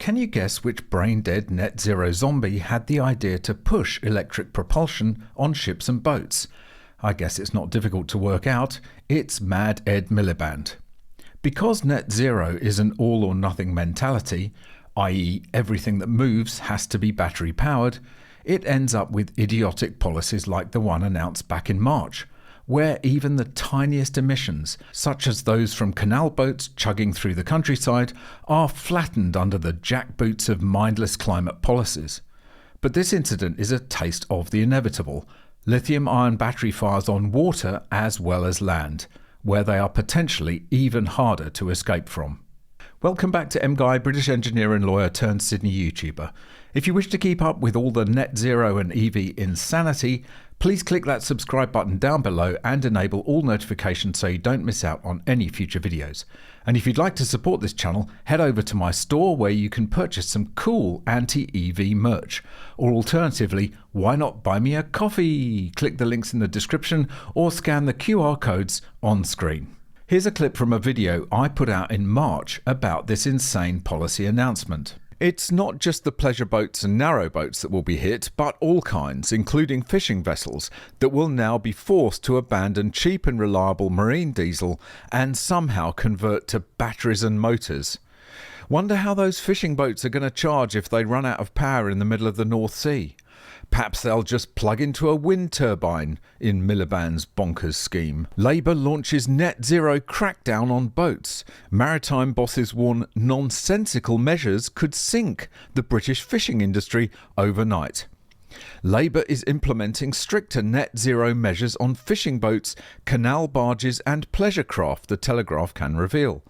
can you guess which brain-dead net zero zombie had the idea to push electric propulsion on ships and boats? I guess it's not difficult to work out. It's Mad Ed Miliband. Because net zero is an all-or-nothing mentality, i.e. everything that moves has to be battery-powered, it ends up with idiotic policies like the one announced back in March, where even the tiniest emissions, such as those from canal boats chugging through the countryside, are flattened under the jackboots of mindless climate policies. But this incident is a taste of the inevitable: lithium-ion battery fires on water as well as land, where they are potentially even harder to escape from. Welcome back to MGUY, British engineer and lawyer turned Sydney YouTuber. If you wish to keep up with all the net zero and EV insanity, please click that subscribe button down below and enable all notifications so you don't miss out on any future videos. And if you'd like to support this channel, head over to my store where you can purchase some cool anti-EV merch. Or alternatively, why not buy me a coffee? Click the links in the description or scan the QR codes on screen. Here's a clip from a video I put out in March about this insane policy announcement. It's not just the pleasure boats and narrow boats that will be hit, but all kinds, including fishing vessels, that will now be forced to abandon cheap and reliable marine diesel and somehow convert to batteries and motors. Wonder how those fishing boats are going to charge if they run out of power in the middle of the North Sea. Perhaps they'll just plug into a wind turbine in Miliband's bonkers scheme. Labour launches net zero crackdown on boats. Maritime bosses warn nonsensical measures could sink the British fishing industry overnight. Labour is implementing stricter net zero measures on fishing boats, canal barges and pleasure craft, the Telegraph can reveal.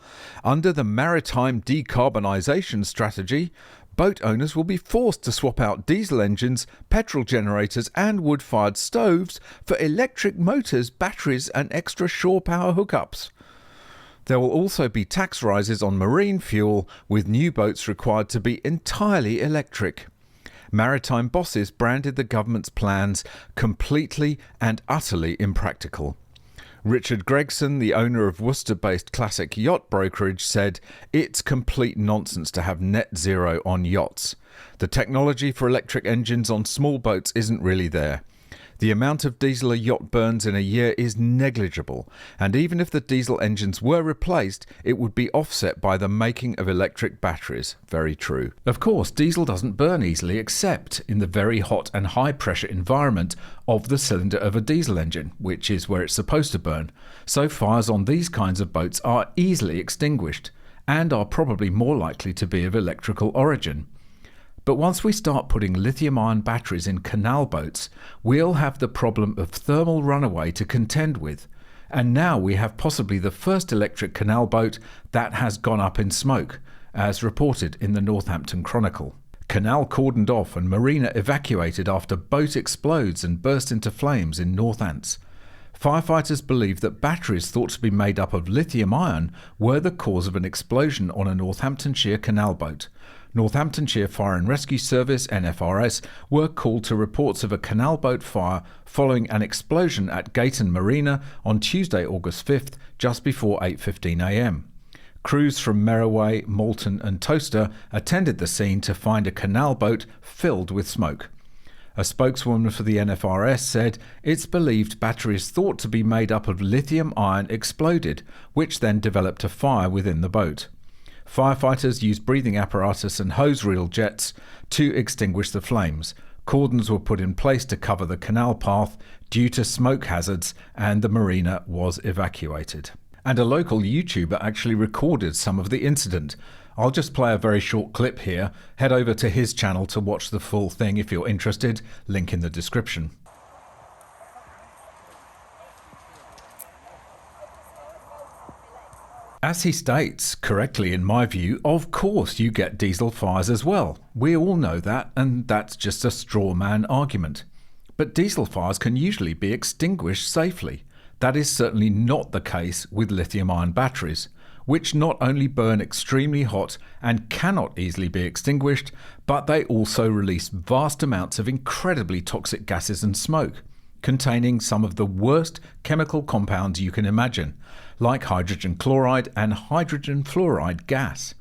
Under the maritime decarbonisation strategy, boat owners will be forced to swap out diesel engines, petrol generators and wood-fired stoves for electric motors, batteries and extra shore power hookups. There will also be tax rises on marine fuel, with new boats required to be entirely electric. Maritime bosses branded the government's plans completely and utterly impractical. Richard Gregson, the owner of Worcester-based Classic Yacht Brokerage, said, "It's complete nonsense to have net zero on yachts. The technology for electric engines on small boats isn't really there. The amount of diesel a yacht burns in a year is negligible, and even if the diesel engines were replaced, it would be offset by the making of electric batteries." Very true. Of course, diesel doesn't burn easily except in the very hot and high pressure environment of the cylinder of a diesel engine, which is where it's supposed to burn. So fires on these kinds of boats are easily extinguished and are probably more likely to be of electrical origin. But once we start putting lithium-ion batteries in canal boats, we'll have the problem of thermal runaway to contend with. And now we have possibly the first electric canal boat that has gone up in smoke, as reported in the Northampton Chronicle. Canal cordoned off and marina evacuated after boat explodes and burst into flames in Northants. Firefighters believe that batteries thought to be made up of lithium-ion were the cause of an explosion on a Northamptonshire canal boat. Northamptonshire Fire and Rescue Service (NFRS) were called to reports of a canal boat fire following an explosion at Gayton Marina on Tuesday, August 5th, just before 8:15 a.m. Crews from Merroway, Moulton and Towcester attended the scene to find a canal boat filled with smoke. A spokeswoman for the NFRS said it's believed batteries thought to be made up of lithium-ion exploded, which then developed a fire within the boat. Firefighters used breathing apparatus and hose reel jets to extinguish the flames. Cordons were put in place to cover the canal path due to smoke hazards, and the marina was evacuated. And a local YouTuber actually recorded some of the incident. I'll just play a very short clip here. Head over to his channel to watch the full thing if you're interested. Link in the description. As he states, correctly in my view, of course you get diesel fires as well. We all know that, and that's just a straw man argument. But diesel fires can usually be extinguished safely. That is certainly not the case with lithium-ion batteries, which not only burn extremely hot and cannot easily be extinguished, but they also release vast amounts of incredibly toxic gases and smoke, containing some of the worst chemical compounds you can imagine, like hydrogen chloride and hydrogen fluoride gas.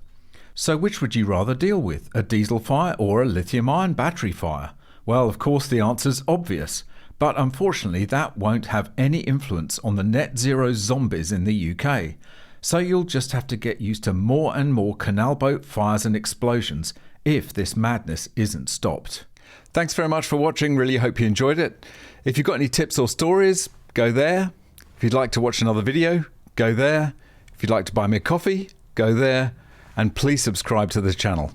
So which would you rather deal with, a diesel fire or a lithium-ion battery fire? Well, of course the answer's obvious, but unfortunately that won't have any influence on the net zero zombies in the UK. So you'll just have to get used to more and more canal boat fires and explosions if this madness isn't stopped. Thanks very much for watching, really hope you enjoyed it. If you've got any tips or stories, go there. If you'd like to watch another video, go there. If you'd like to buy me a coffee, go there. And please subscribe to this channel.